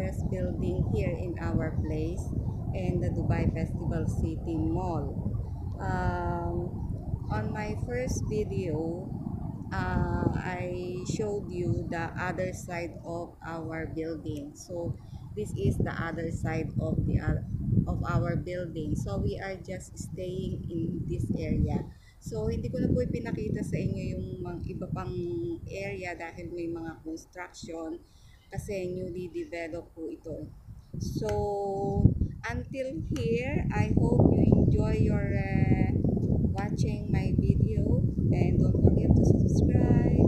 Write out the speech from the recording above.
highest building here in our place in the Dubai Festival City Mall. On my first video, I showed you the other side of our building. So this is the other side of of our building. So we are just staying in this area. So hindi ko na po ipinakita sa inyo yung mga iba pang area dahil may mga construction kasi newly developed po ito. So until here, I hope you enjoy your watching my video and don't forget to subscribe.